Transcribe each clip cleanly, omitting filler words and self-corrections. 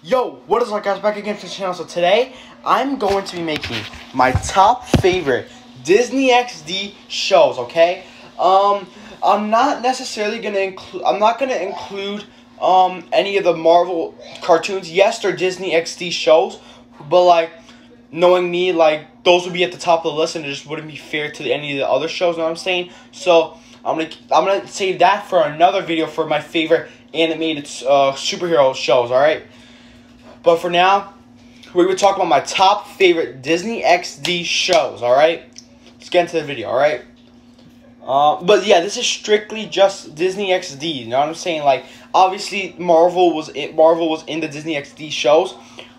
Yo, what is up guys, back again to the channel. So today, I'm going to be making my top favorite Disney XD shows, okay? I'm not necessarily gonna include, any of the Marvel cartoons. Yes, they're Disney XD shows, but like, knowing me, like, those would be at the top of the list and it just wouldn't be fair to any of the other shows, you know what I'm saying? So, I'm gonna save that for another video for my favorite animated superhero shows, alright? But for now, we're going to talk about my top favorite Disney XD shows, alright? Let's get into the video, alright? But yeah, this is strictly just Disney XD, you know what I'm saying? Like, obviously, Marvel was in the Disney XD shows,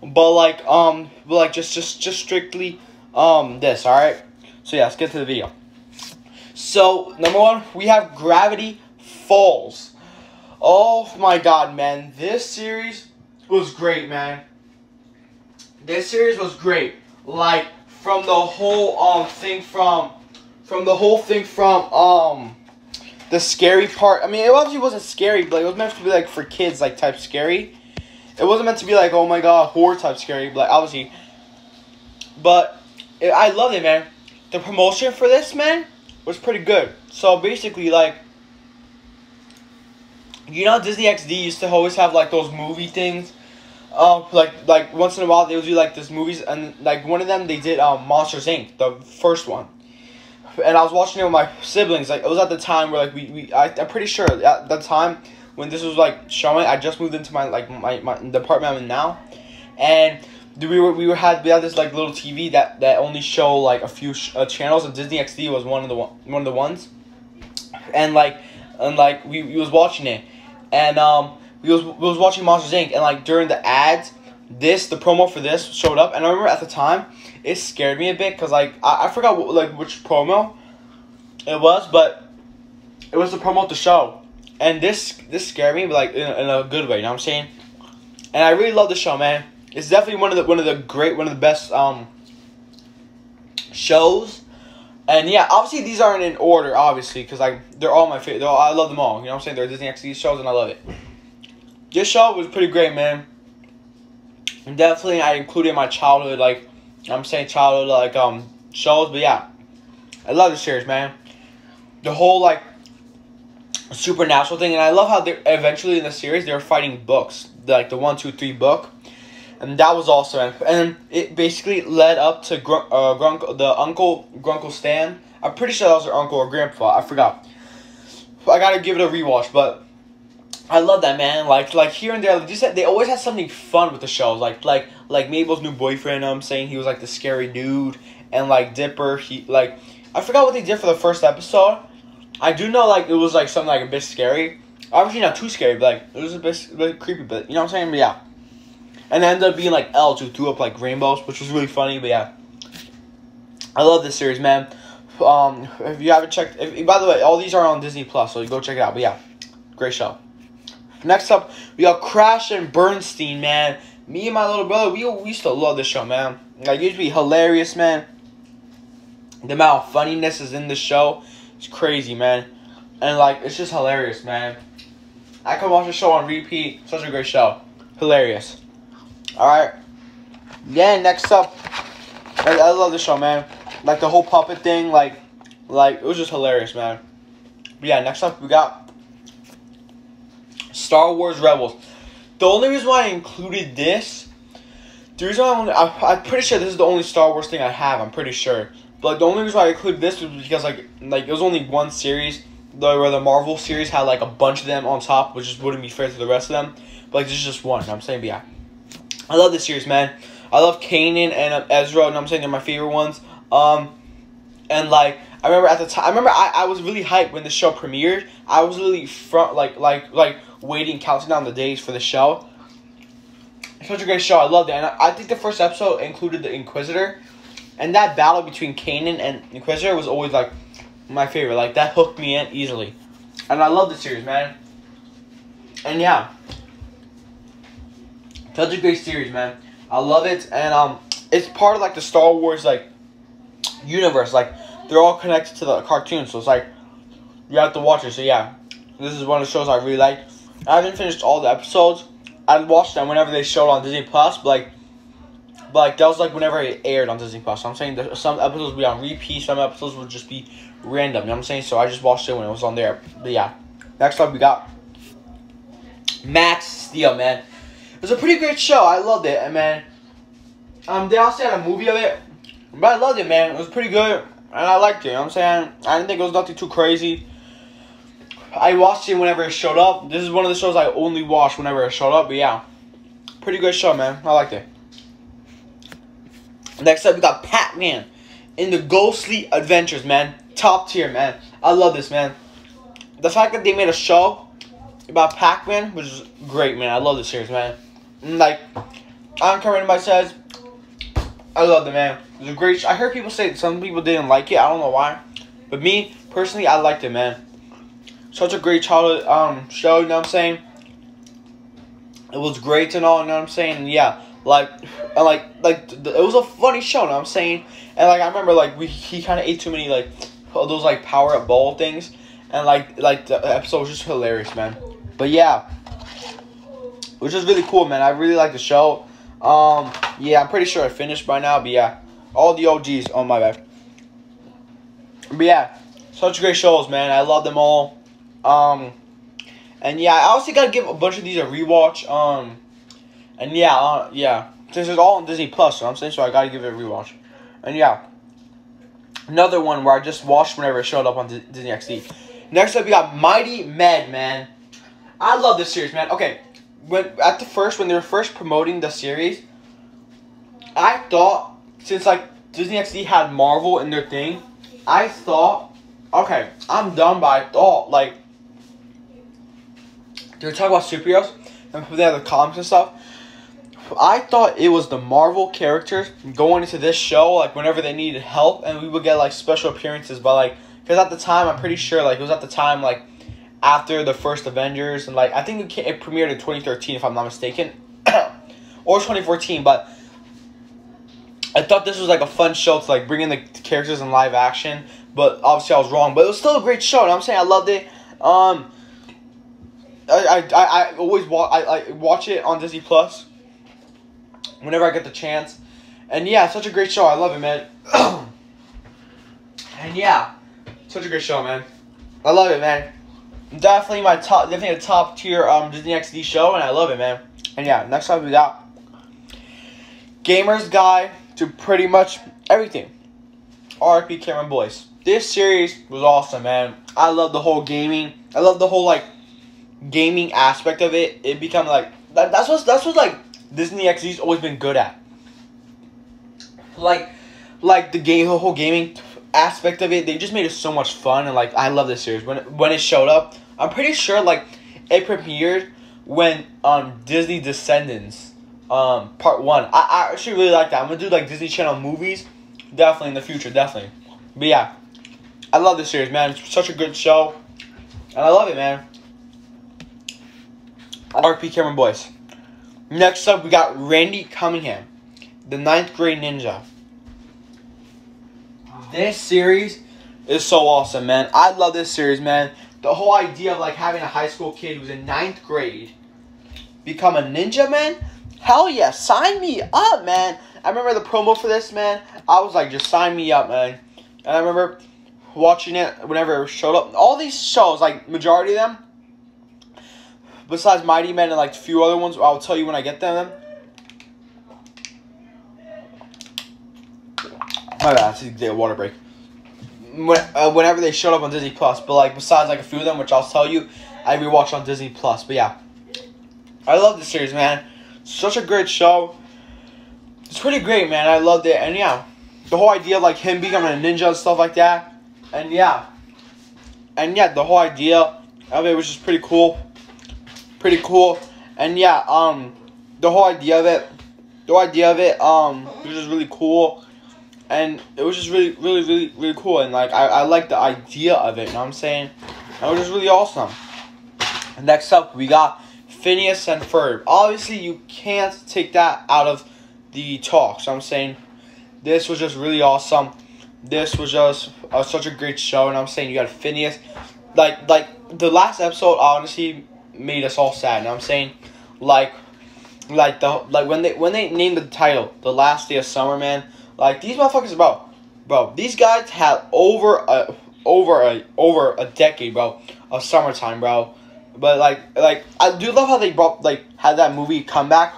but just strictly, this, alright? So yeah, let's get to the video. So, number one, we have Gravity Falls. Oh my god, man, this series was great, man. This series was great. Like, from the whole the scary part. I mean, it obviously wasn't scary, but it was meant to be like for kids, like type scary. It wasn't meant to be like, oh my god, horror type scary, but like, obviously. But I loved it, man. The promotion for this, man, was pretty good. So basically, like, you know, Disney XD used to always have like those movie things. Like once in a while they would do like this movies, and like one of them they did Monsters Inc., the first one, and I was watching it with my siblings. Like, it was at the time where like I'm pretty sure at the time when this was like showing, I just moved into my the apartment I'm in now, and we had this like little TV that only show like a few channels, and Disney XD was one of the ones, and we was watching it, and we was watching Monsters Inc. and like during the ads, the promo for this showed up, and I remember at the time it scared me a bit because like I forgot which promo it was, but it was the promo of the show, and this scared me, but like in a good way, you know what I'm saying? And I really love the show, man. It's definitely one of the best shows. And yeah, obviously these aren't in order, obviously, because like they're all my favorite. I love them all. You know what I'm saying? They're Disney XD shows, and I love it. This show was pretty great, man. And definitely, I included my childhood, like, I'm saying childhood, like, shows. But yeah, I love this series, man. The whole, like, supernatural thing. And I love how they eventually in the series, they were fighting books. Like, the 1, 2, 3 book. And that was awesome. And it basically led up to Grunkle Stan. I'm pretty sure that was their uncle or grandpa. I forgot. I gotta give it a rewatch, but I love that, man. Like here and there, they always had something fun with the shows. Like Mabel's new boyfriend, I'm saying, he was like the scary dude, and like Dipper, I forgot what they did for the first episode. I do know like it was like something like a bit scary. Obviously not too scary, but like it was a bit creepy, but you know what I'm saying? But yeah. And it ended up being like elves who threw up like rainbows, which was really funny, but yeah. I love this series, man. If you haven't checked, by the way, all these are on Disney Plus, so you go check it out. But yeah, great show. Next up, we got Crash and Bernstein, man. Me and my little brother, we used to love this show, man. Like, it used to be hilarious, man. The amount of funniness is in the show, it's crazy, man. And like, it's just hilarious, man. I could watch the show on repeat. Such a great show, hilarious. All right. Yeah. Next up, I love this show, man. Like the whole puppet thing, like it was just hilarious, man. But yeah, next up we got Star Wars Rebels. The only reason why I included this, I'm pretty sure this is the only Star Wars thing I have. I'm pretty sure, but like, the only reason why I included this was because like it was only one series, where the Marvel series had like a bunch of them on top, which just wouldn't be fair to the rest of them. But like, this is just one. You know what I'm saying, but yeah, I love this series, man. I love Kanan and Ezra, and I'm saying they're my favorite ones. And like I remember at the time, I was really hyped when the show premiered. I was really waiting, counting down the days for the show. Such a great show. I loved it. And I think the first episode included the Inquisitor. And that battle between Kanan and Inquisitor was always, like, my favorite. Like, that hooked me in easily. And I love the series, man. And, yeah. Such a great series, man. I love it. And, it's part of, like, the Star Wars, like, universe. Like, they're all connected to the cartoon. So, it's like, you have to watch it. So, yeah. This is one of the shows I really like. I haven't finished all the episodes. I'd watch them whenever they showed on Disney Plus, but like that was like whenever it aired on Disney Plus. So I'm saying that some episodes would be on repeat, some episodes would just be random. You know what I'm saying? So I just watched it when it was on there. But yeah, next up we got Max Steel, man. It was a pretty great show. I loved it, and man. They also had a movie of it, but I loved it, man. It was pretty good, and I liked it. You know what I'm saying? I didn't think it was nothing too crazy. I watched it whenever it showed up. This is one of the shows I only watched whenever it showed up. But yeah, pretty good show, man. I liked it. Next up, we got Pac-Man in the Ghostly Adventures, man. Top tier, man. I love this, man. The fact that they made a show about Pac-Man was great, man. I love this series, man. And like, I don't care what anybody says. I loved it, man. It was a great show. I heard people say some people didn't like it. I don't know why. But me, personally, I liked it, man. Such a great childhood show, you know what I'm saying? It was great and all, you know what I'm saying? And yeah, it was a funny show, you know what I'm saying? And like I remember like he kind of ate too many like those like power up ball things, and like the episode was just hilarious, man. But yeah, it was just really cool, man. I really like the show. Yeah, I'm pretty sure I finished by now, but yeah, all the OGs. Oh my bad. But yeah, such great shows, man. I love them all. And yeah, I also gotta give a bunch of these a rewatch. And yeah, since it's all on Disney Plus, you know what I'm saying, so I gotta give it a rewatch. And yeah, another one where I just watched whenever it showed up on Disney XD. Next up, we got Mighty Med, man. I love this series, man. Okay, when they were first promoting the series, I thought since like Disney XD had Marvel in their thing, I thought, okay, I'm done, but I thought like they were talking about superheroes and they had the comics and stuff. I thought it was the Marvel characters going into this show, like whenever they needed help, and we would get like special appearances. But like, because at the time, I'm pretty sure like it was at the time like after the first Avengers, and like I think it premiered in 2013 if I'm not mistaken, or 2014. But I thought this was like a fun show to like bring in the characters in live action. But obviously I was wrong. But it was still a great show. You know what I'm saying? I loved it. I always watch it on Disney Plus whenever I get the chance. And yeah, such a great show. I love it, man. And yeah, such a great show, man. I love it, man. Definitely a top tier Disney XD show, and I love it, man. And yeah, next up we got Gamer's Guide to Pretty Much Everything. R.I.P. Cameron Boyce. This series was awesome, man. I love the whole gaming. I love the whole like gaming aspect of it. It become like that's what like Disney XD's always been good at. Like the whole gaming aspect of it. They just made it so much fun, and like I love this series. When it showed up, I'm pretty sure like it premiered when Disney Descendants Part 1. I actually really like that. I'm gonna do like Disney Channel movies definitely in the future, definitely. But yeah, I love this series, man. It's such a good show, and I love it, man. R.P. Cameron Boyce. Next up, we got Randy Cunningham, the 9th grade ninja. This series is so awesome, man. I love this series, man. The whole idea of like having a high school kid who's in 9th grade become a ninja, man. Hell yeah, sign me up, man. I remember the promo for this, man. I was like, just sign me up, man. And I remember watching it whenever it showed up. All these shows, like majority of them, besides Mighty Men and like a few other ones, I'll tell you when I get them. My bad, I need to get a water break. Whenever they showed up on Disney Plus, but like besides like a few of them, which I'll tell you, I rewatched on Disney Plus. But yeah, I love this series, man. Such a great show. It's pretty great, man. I loved it, and yeah, the whole idea of like him becoming a ninja and stuff like that, and yeah, the whole idea of it was just pretty cool. And yeah, the whole idea of it was just really cool, and it was just really cool, and like I like the idea of it, you know what I'm saying? And it was just really awesome. And next up, we got Phineas and Ferb. Obviously, you can't take that out of the talk, so I'm saying this was just really awesome. This was just such a great show, and I'm saying you got Phineas, like the last episode honestly made us all sad. You know what I'm saying? Like like when they named the title The Last Day of Summer, man. Like these motherfuckers, bro. These guys had over a decade, bro, of summertime, bro. But like I do love how they had that movie comeback.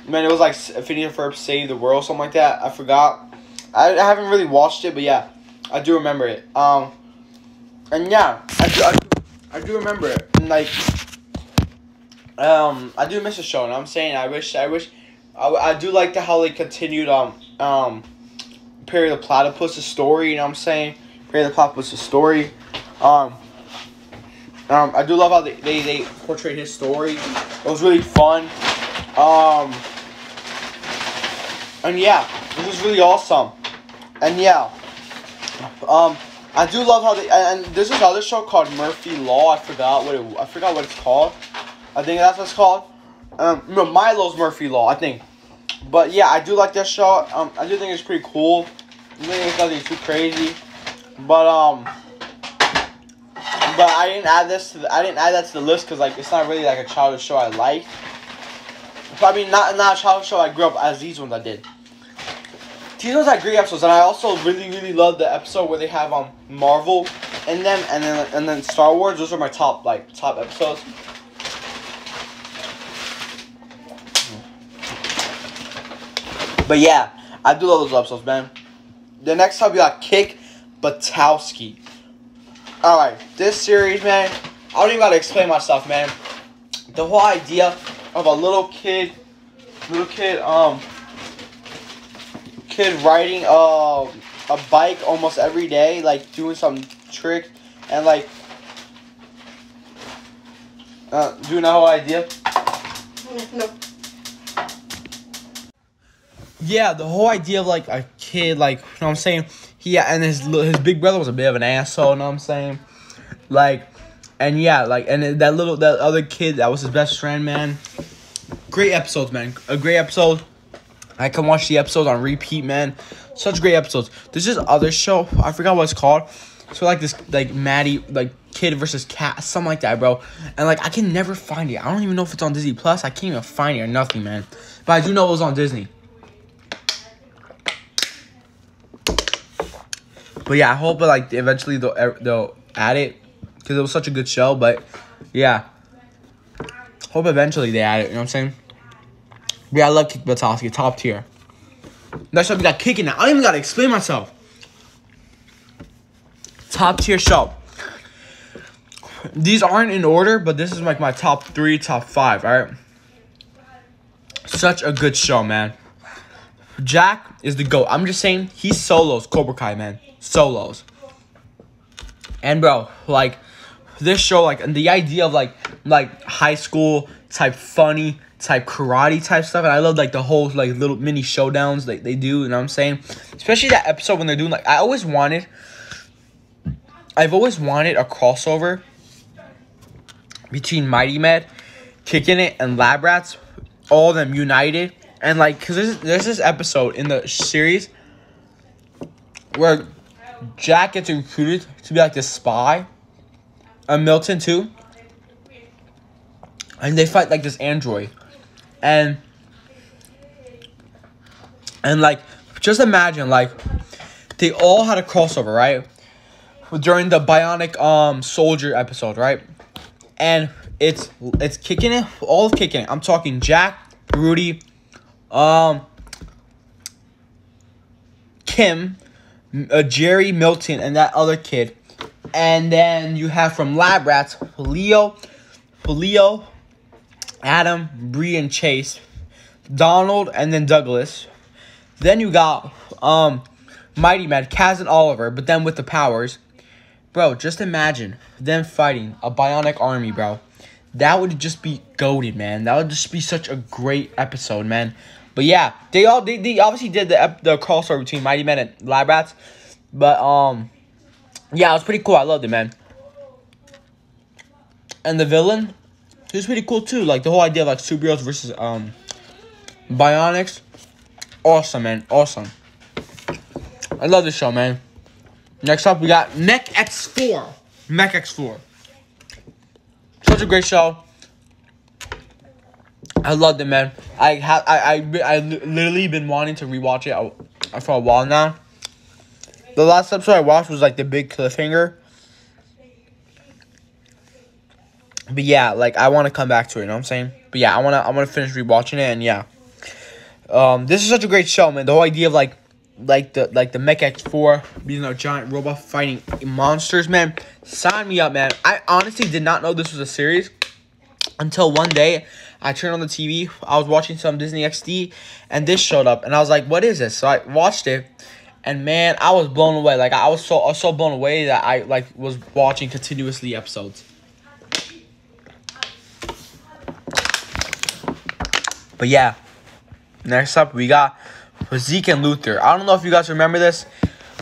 Man, it was like Phineas and Ferb Save the World, something like that. I forgot. I haven't really watched it, but yeah, I do remember it. And yeah, I do remember it. And like, I do miss the show. And I'm saying I do like how they continued Perry the Platypus' story. You know what I'm saying? Perry the Platypus' story. I do love how they portrayed his story. It was really fun. And yeah, this was really awesome. And yeah, I do love how and there's this other show called Murphy Law. I forgot what it's called. I think that's what it's called. No, Milo's Murphy Law, I think. But yeah, I do like that show. I do think it's pretty cool. I think it's nothing too crazy. But I didn't add that to the list because like it's not really like a childhood show I like. I mean, not a childhood show I grew up as these ones I did. These ones had great episodes, and I also really love the episode where they have Marvel in them, and then Star Wars. Those are my top episodes. But yeah, I do love those episodes, man. The next time we got Kick Buttowski. Alright, this series, man, I don't even gotta explain myself, man. The whole idea of a little kid riding a bike almost every day, like doing some trick and like do you know the whole idea? No. Yeah, the whole idea of like a kid, like, you know what I'm saying? And his big brother was a bit of an asshole, you know what I'm saying? Like, and yeah, like, and that other kid that was his best friend, man. Great episodes, man. A great episode. I can watch the episodes on repeat, man. Such great episodes. There's this other show, I forgot what it's called. So like this, like Maddie, like kid versus cat, something like that, bro. And like I can never find it. I don't even know if it's on Disney Plus. I can't even find it or nothing, man. But I do know it was on Disney. But yeah, I hope like eventually they'll add it because it was such a good show. But yeah, hope eventually they add it. You know what I'm saying? But yeah, I love Kick Buttowski, top tier. Next up, we got Kicking Now. I don't even gotta explain myself. Top tier show. These aren't in order, but this is like my top 3, top 5. All right. Such a good show, man. Jack is the GOAT. I'm just saying, he solos Cobra Kai, man. Solos. And bro, like this show, like, and the idea of like high school type funny type karate type stuff, and I love like the whole like little mini showdowns they do, you know what I'm saying? Especially that episode when they're doing like I've always wanted a crossover between Mighty Med, Kicking It, and Lab Rats, all of them united. And like, cause there's this episode in the series where Jack gets recruited to be like this spy, and Milton too, and they fight like this android, and like just imagine like they all had a crossover, right, during the Bionic Soldier episode, right, and it's Kicking It, all of Kicking It. I'm talking Jack, Rudy, Kim, Jerry, Milton, and that other kid. And then you have from Lab Rats, Leo, Adam, Bree, and Chase, Donald, and then Douglas. Then you got Mighty Med, Kaz, and Oliver, but then with the powers. Bro, just imagine them fighting a bionic army, bro. That would just be goated, man. That would just be such a great episode, man. But yeah, they obviously did the crossover between Mighty Men and Lab Rats. But yeah, it was pretty cool. I loved it, man. And the villain, he was pretty cool too. Like the whole idea of like superheroes versus bionics. Awesome, man. Awesome. I love this show, man. Next up, we got Mech X4. Mech X4. Such a great show. I loved it, man. I literally been wanting to rewatch it for a while now. The last episode I watched was like the big cliffhanger. But yeah, like I want to come back to it, you know what I'm saying? But yeah, I wanna finish rewatching it, and yeah. This is such a great show, man. The whole idea of like the Mech X4 being a giant robot fighting monsters, man. Sign me up, man. I honestly did not know this was a series until one day I turned on the TV. I was watching some Disney XD, and this showed up, and I was like, "What is this?" So I watched it, and man, I was blown away. Like I was so blown away that I like was watching continuously episodes. But yeah, next up we got Zeke and Luther. I don't know if you guys remember this,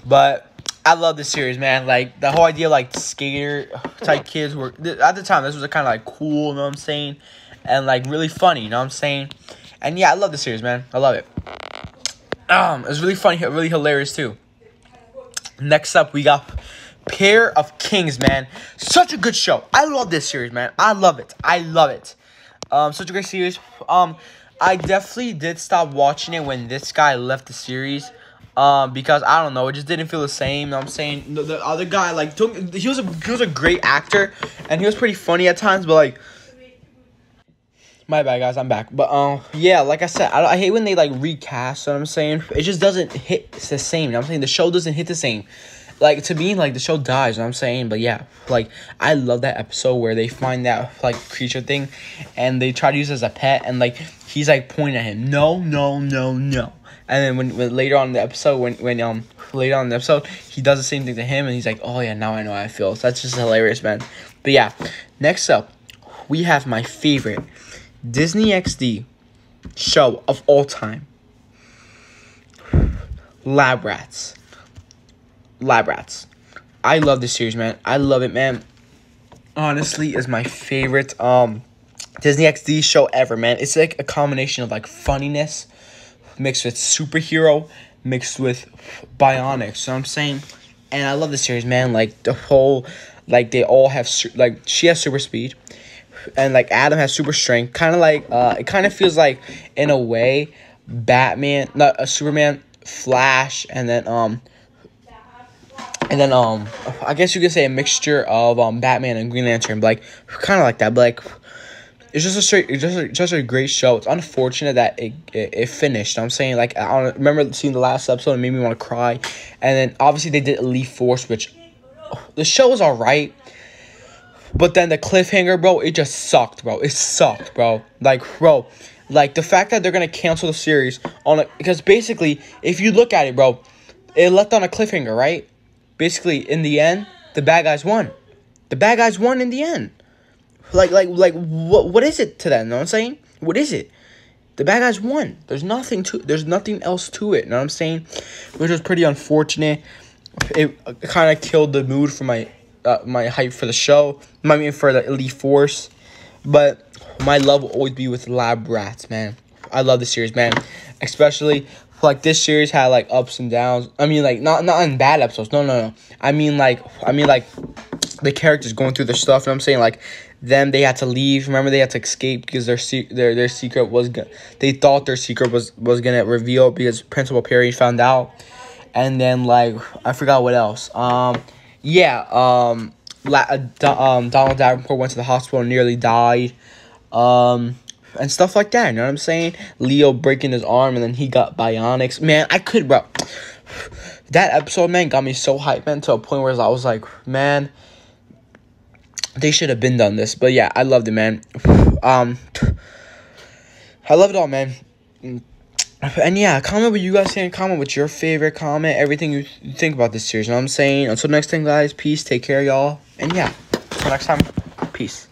but I love this series, man. Like the whole idea of like skater type kids were at the time. This was kind of like cool, you know what I'm saying, and like really funny, you know what I'm saying. And yeah, I love this series, man. I love it. It's really funny, really hilarious too. Next up, we got Pair of Kings, man. Such a good show. I love this series, man. I love it. I love it. Such a great series. I definitely did stop watching it when this guy left the series. Because I don't know, it just didn't feel the same. You know what I'm saying? The other guy, like, he was a great actor, and he was pretty funny at times, but like, my bad, guys, I'm back. But yeah, like I said, I hate when they like recast. You know what I'm saying? It just doesn't hit the same. You know what I'm saying? The show doesn't hit the same. Like, to me, like, the show dies, you know what I'm saying? But, yeah, like, I love that episode where they find that, like, creature thing, and they try to use it as a pet, and, like, he's, like, pointing at him, no, no, no, no. And then when later on in the episode, later on in the episode, he does the same thing to him, and he's like, oh, yeah, now I know how I feel. So that's just hilarious, man. But, yeah, next up, we have my favorite Disney XD show of all time, Lab Rats. I love this series, man. I love it, man. Honestly, it's my favorite Disney XD show ever, man. It's like a combination of like funniness mixed with superhero mixed with bionics. You know what I'm saying? And I love this series, man. Like the whole, like they all have like she has super speed, and like Adam has super strength. Kind of like it kind of feels like in a way Batman, not a Superman, Flash, and then I guess you could say a mixture of Batman and Green Lantern, but like kind of like that. But like it's just a great show. It's unfortunate that it finished. You know what I'm saying, like I remember seeing the last episode and made me want to cry. And then obviously they did Elite Force, which the show was alright, but then the cliffhanger, bro, it just sucked, bro. It sucked, bro. Like, bro, like the fact that they're gonna cancel the series because basically if you look at it, bro, it left on a cliffhanger, right? Basically, in the end, the bad guys won. The bad guys won in the end. Like, what is it to them? You know what I'm saying? What is it? The bad guys won. There's nothing else to it. You know what I'm saying? Which was pretty unfortunate. It kind of killed the mood for my hype for the show. I mean, for the Elite Force. But my love will always be with Lab Rats, man. I love the series, man. Especially like this series had like ups and downs. I mean, like not in bad episodes. No. I mean like the characters going through their stuff. You know what I'm saying? Like them, they had to leave. Remember, they had to escape because their secret was they thought their secret was gonna reveal because Principal Perry found out. And then like I forgot what else. Donald Davenport went to the hospital and nearly died. And stuff like that, you know what I'm saying? Leo breaking his arm, and then he got bionics. Man, bro. That episode, man, got me so hyped, man, to a point where I was like, man, they should have been done this. But yeah, I loved it, man. I love it all, man. And yeah, comment what you guys think. Comment what's your favorite. Comment everything you think about this series, you know what I'm saying? Until next time, guys, peace. Take care, y'all. And yeah, until next time, peace.